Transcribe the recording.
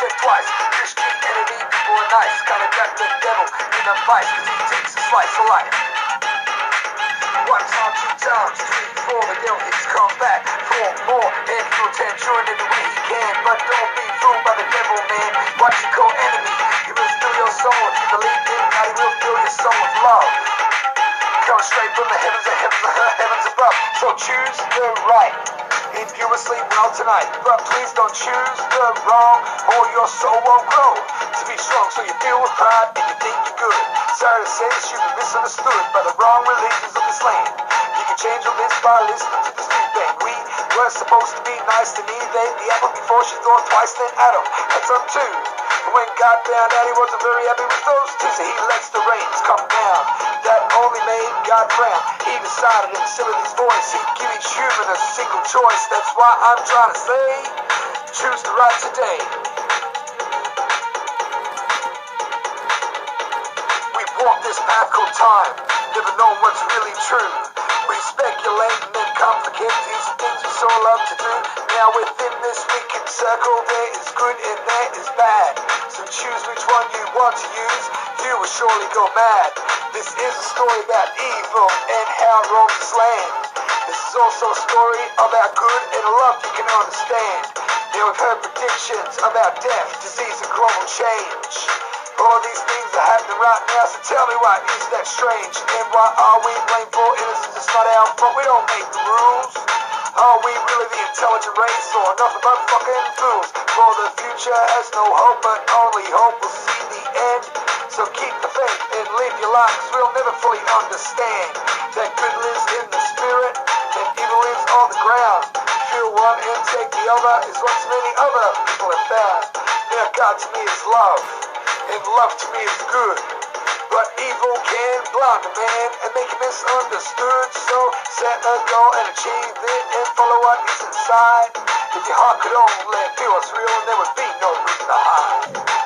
think twice. Christian enemy, people are nice. Kinda got the devil in a vice, cause he takes a slice of life. One time, two times, three, four, the devil hits come back. Four more, and he'll attempt sure in any way he can. But don't be fooled by the devil, man. Watch your core enemy. He will steal your soul. If you believe in God, he will fill your soul with love. Come straight from the heavens, heavens above. So choose the right. If you were sleep well tonight, but please don't choose the wrong, or your soul won't grow to be strong. So you feel with pride and you think you're good. Sorry to say this, you've been misunderstood by the wrong religions of this land. You can change your list by listening to the street band. We were supposed to be nice to Eve, ate the apple before she thought twice, then Adam had some too. And when God found out, he wasn't very happy with those two, so he lets the rains come down. That only made God frown. He decided in Similarly's voice, he'd give each human a single choice. That's why I'm trying to say, choose the right today. We walk this path called time, never knowing what's really true. We speculate and then complicate these things we so love to do. Now within this wicked circle, there is good and there is bad. So choose which one you want to use, you will surely go mad. This is a story about evil and how Rome is land. This is also a story about good and love you can understand. Now we've heard predictions about death, disease and global change. All these things are happening right now, so tell me why is that strange? And why are we blamed for innocence? It's not our fault, we don't make the rules. Are we really the intelligent race or nothing but fucking fools? For the future has no hope, but only hope will see the end. So keep the faith and live your life, cause we'll never fully understand that good lives in the spirit and evil lives on the ground. Feel one and take the other is what so many other people have found. Now God to me is love, and love to me is good. But evil can blind a man and make him misunderstood. So set a goal and achieve it and follow what is inside. If your heart could only feel what's real, and there would be no reason to hide.